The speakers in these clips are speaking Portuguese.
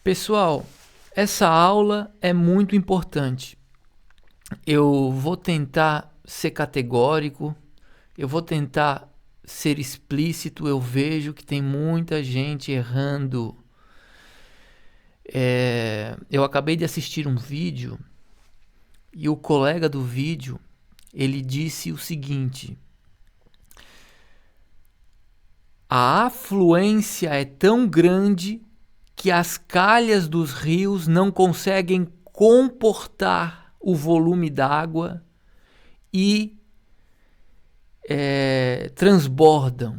Pessoal, essa aula é muito importante. Eu vou tentar ser categórico, eu vou tentar ser explícito. Eu vejo que tem muita gente errando. Eu acabei de assistir um vídeo e o colega do vídeo, ele disse o seguinte: a afluência é tão grande que as calhas dos rios não conseguem comportar o volume d'água e transbordam.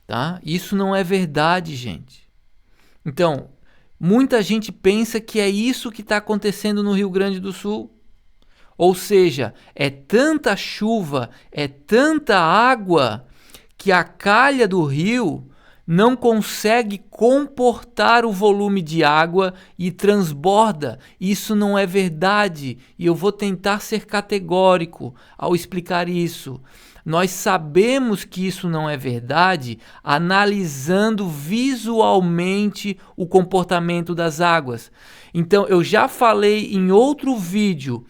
Tá? Isso não é verdade, gente. Então, muita gente pensa que é isso que está acontecendo no Rio Grande do Sul. Ou seja, é tanta chuva, é tanta água, que a calha do rio não consegue comportar o volume de água e transborda. Isso não é verdade, e eu vou tentar ser categórico ao explicar isso. Nós sabemos que isso não é verdade analisando visualmente o comportamento das águas. Então, eu já falei em outro vídeo,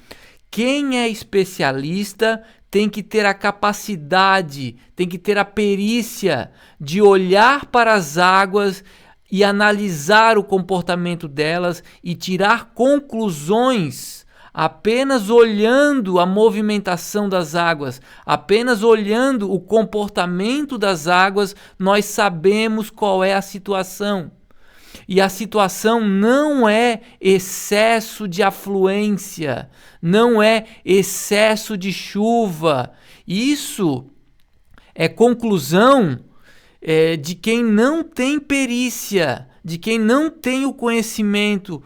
quem é especialista tem que ter a capacidade, tem que ter a perícia de olhar para as águas e analisar o comportamento delas e tirar conclusões apenas olhando a movimentação das águas, apenas olhando o comportamento das águas. Nós sabemos qual é a situação. E a situação não é excesso de afluência, não é excesso de chuva. Isso é conclusão de quem não tem perícia, de quem não tem o conhecimento.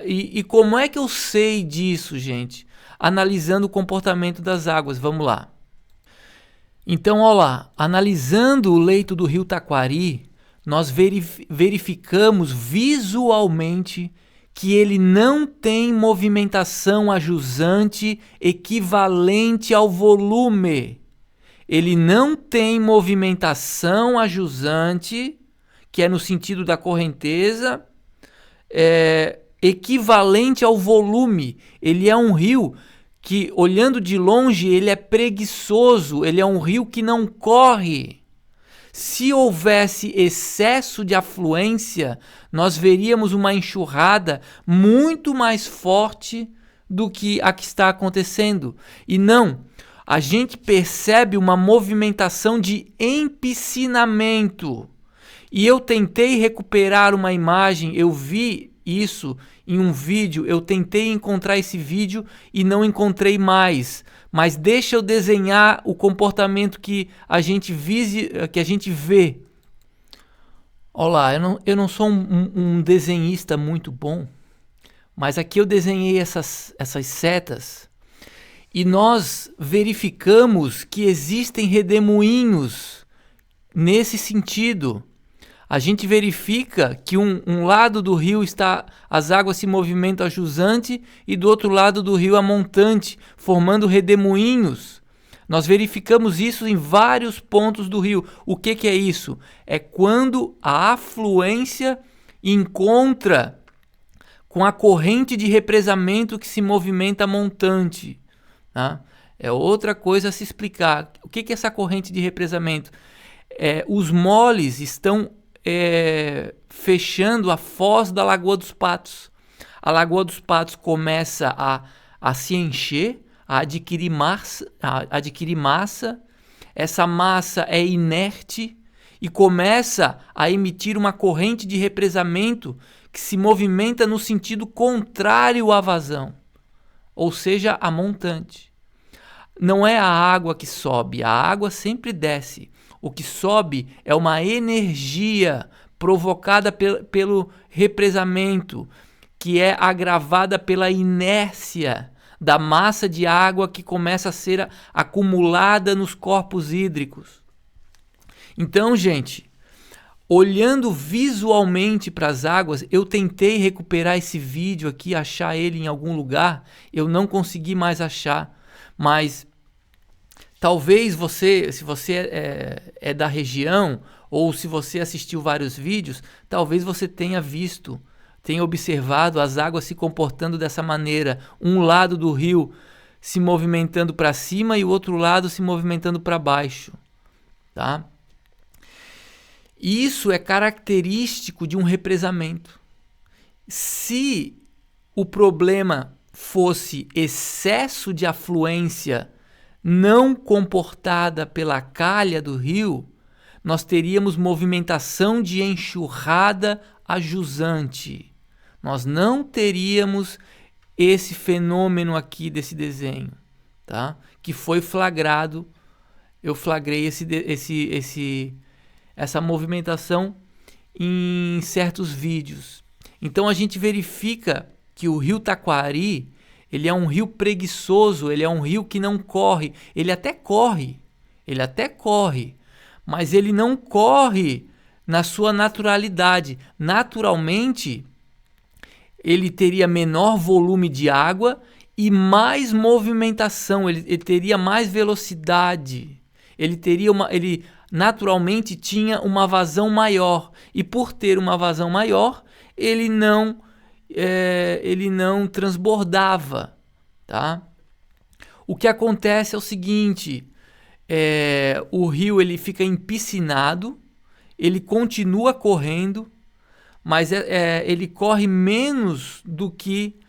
E como é que eu sei disso, gente? Analisando o comportamento das águas. Vamos lá. Então, olha lá, analisando o leito do rio Taquari, nós verificamos visualmente que ele não tem movimentação ajusante equivalente ao volume. Ele não tem movimentação ajusante, que é no sentido da correnteza, equivalente ao volume. Ele é um rio que, olhando de longe, ele é preguiçoso, ele é um rio que não corre. Se houvesse excesso de afluência, nós veríamos uma enxurrada muito mais forte do que a que está acontecendo. E não, a gente percebe uma movimentação de empiscinamento. E eu tentei recuperar uma imagem, eu vi isso em um vídeo, eu tentei encontrar esse vídeo e não encontrei mais. Mas deixa eu desenhar o comportamento que a gente vê. Olá, eu não sou um desenhista muito bom, mas aqui eu desenhei essas setas e nós verificamos que existem redemoinhos nesse sentido. A gente verifica que um lado do rio as águas se movimentam a jusante e do outro lado do rio a montante, formando redemoinhos. Nós verificamos isso em vários pontos do rio. O que é isso? É quando a afluência encontra com a corrente de represamento que se movimenta montante. Tá? É outra coisa a se explicar. O que é essa corrente de represamento? Os moles estão fechando a foz da Lagoa dos Patos. A Lagoa dos Patos começa a se encher, a adquirir massa. Essa massa é inerte e começa a emitir uma corrente de represamento que se movimenta no sentido contrário à vazão, ou seja, a montante. Não é a água que sobe, a água sempre desce. O que sobe é uma energia provocada pelo represamento, que é agravada pela inércia da massa de água que começa a ser acumulada nos corpos hídricos. Então, gente, olhando visualmente para as águas, eu tentei recuperar esse vídeo aqui, achar ele em algum lugar, eu não consegui mais achar, mas talvez você, se você é da região ou se você assistiu vários vídeos, talvez você tenha visto, tenha observado as águas se comportando dessa maneira, um lado do rio se movimentando para cima e o outro lado se movimentando para baixo, tá? Isso é característico de um represamento. Se o problema fosse excesso de afluência não comportada pela calha do rio, nós teríamos movimentação de enxurrada a jusante. Nós não teríamos esse fenômeno aqui desse desenho, tá? Que foi flagrado. Eu flagrei essa movimentação em certos vídeos. Então a gente verifica que o rio Taquari, ele é um rio preguiçoso, ele é um rio que não corre. Ele até corre, mas ele não corre na sua naturalidade. Naturalmente, ele teria menor volume de água e mais movimentação, ele teria mais velocidade. Ele naturalmente tinha uma vazão maior, e por ter uma vazão maior, ele não transbordava, tá? O que acontece é o seguinte, o rio ele fica empiscinado, ele continua correndo, mas ele corre menos do que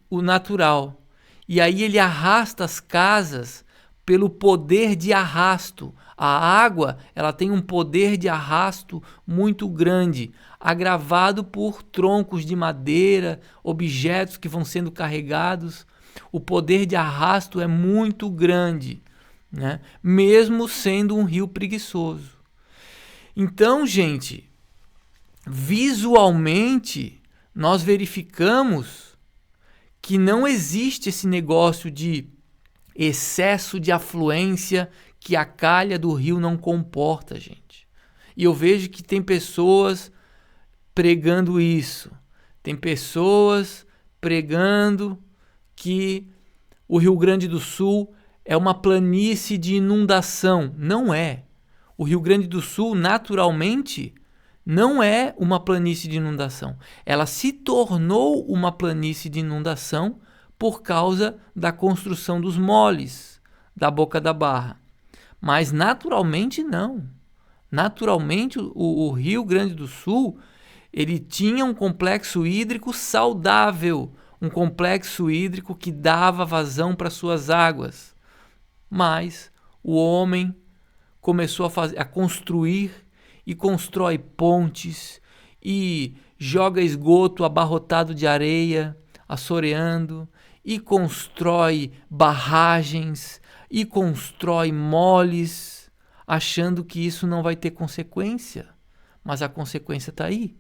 o natural. E aí ele arrasta as casas pelo poder de arrasto. A água, ela tem um poder de arrasto muito grande, agravado por troncos de madeira, objetos que vão sendo carregados. O poder de arrasto é muito grande, né? Mesmo sendo um rio preguiçoso. Então, gente, visualmente, nós verificamos que não existe esse negócio de excesso de afluência que a calha do rio não comporta, gente. E eu vejo que tem pessoas pregando isso. Tem pessoas pregando que o Rio Grande do Sul é uma planície de inundação. Não é. O Rio Grande do Sul, naturalmente, não é uma planície de inundação. Ela se tornou uma planície de inundação por causa da construção dos moles da Boca da Barra. Mas naturalmente não. Naturalmente o Rio Grande do Sul ele tinha um complexo hídrico saudável, um complexo hídrico que dava vazão para suas águas. Mas o homem começou a construir e constrói pontes e joga esgoto abarrotado de areia, assoreando, e constrói barragens, e constrói moles, achando que isso não vai ter consequência. Mas a consequência está aí.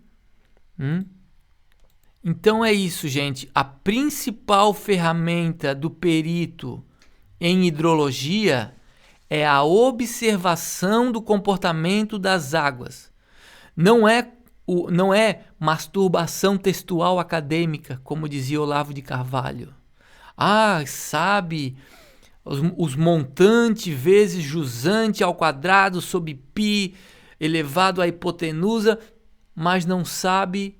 Então é isso, gente. A principal ferramenta do perito em hidrologia é a observação do comportamento das águas. Não é masturbação textual acadêmica, como dizia Olavo de Carvalho. Sabe, os montante vezes jusante ao quadrado sobre π elevado à hipotenusa, mas não sabe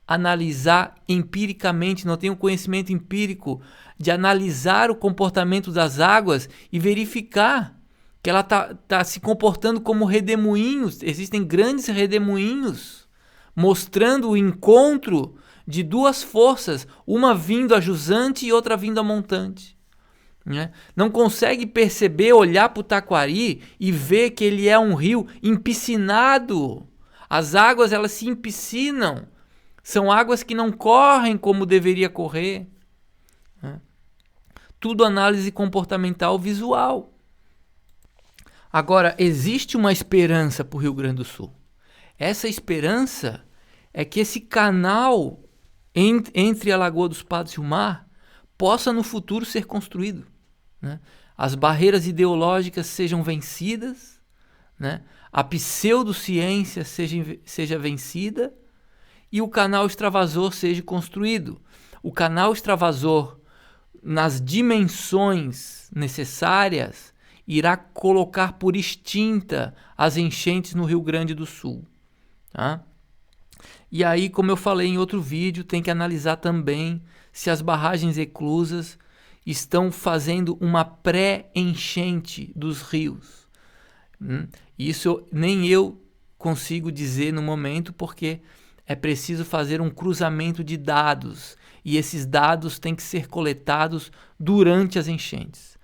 analisar empiricamente, não tem o conhecimento empírico de analisar o comportamento das águas e verificar que ela tá se comportando como redemoinhos. Existem grandes redemoinhos mostrando o encontro de duas forças, uma vindo a jusante e outra vindo a montante. Né? Não consegue perceber, olhar para o Taquari e ver que ele é um rio empiscinado. As águas elas se empiscinam. São águas que não correm como deveria correr. Né? Tudo análise comportamental visual. Agora, existe uma esperança para o Rio Grande do Sul. Essa esperança é que esse canal entre a Lagoa dos Patos e o mar possa no futuro ser construído. Né? As barreiras ideológicas sejam vencidas, né? A pseudociência seja vencida e o canal extravasor seja construído. O canal extravasor nas dimensões necessárias irá colocar por extinta as enchentes no Rio Grande do Sul. Tá? E aí, como eu falei em outro vídeo, tem que analisar também se as barragens eclusas estão fazendo uma pré-enchente dos rios. Isso nem eu consigo dizer no momento, porque é preciso fazer um cruzamento de dados e esses dados têm que ser coletados durante as enchentes.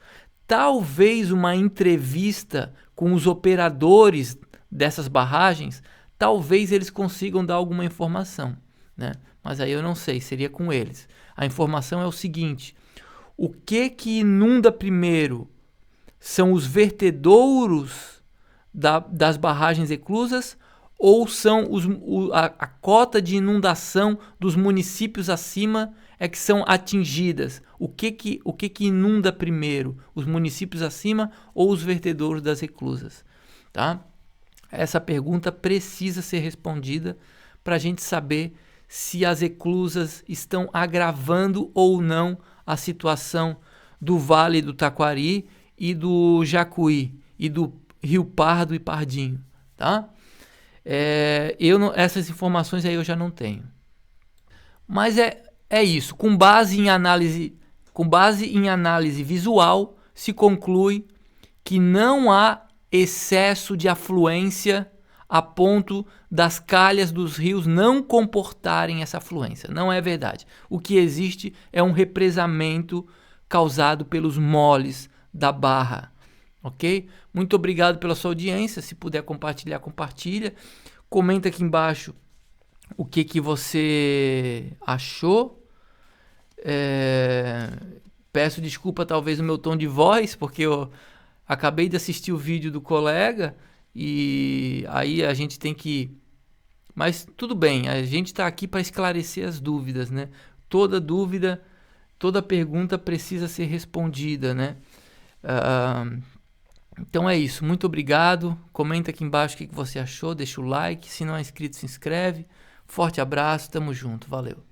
Talvez uma entrevista com os operadores dessas barragens, talvez eles consigam dar alguma informação, né? Mas aí eu não sei, seria com eles. A informação é o seguinte: o que inunda primeiro são os vertedouros das barragens eclusas ou são a cota de inundação dos municípios acima é que são atingidas? O que inunda primeiro? Os municípios acima ou os vertedouros das eclusas? Tá? Essa pergunta precisa ser respondida para a gente saber se as eclusas estão agravando ou não a situação do Vale do Taquari e do Jacuí e do Rio Pardo e Pardinho, tá? Essas informações aí eu já não tenho. Mas é isso. Com base em análise visual, se conclui que não há excesso de afluência a ponto das calhas dos rios não comportarem essa afluência. Não é verdade. O que existe é um represamento causado pelos moles da barra. Ok? Muito obrigado pela sua audiência. Se puder compartilhar, compartilha. Comenta aqui embaixo o que você achou. Peço desculpa talvez o meu tom de voz, porque eu acabei de assistir o vídeo do colega e aí a gente tem que... Mas tudo bem, a gente está aqui para esclarecer as dúvidas, né? Toda dúvida, toda pergunta precisa ser respondida, né? Então é isso, muito obrigado. Comenta aqui embaixo o que você achou, deixa o like. Se não é inscrito, se inscreve. Forte abraço, tamo junto, valeu.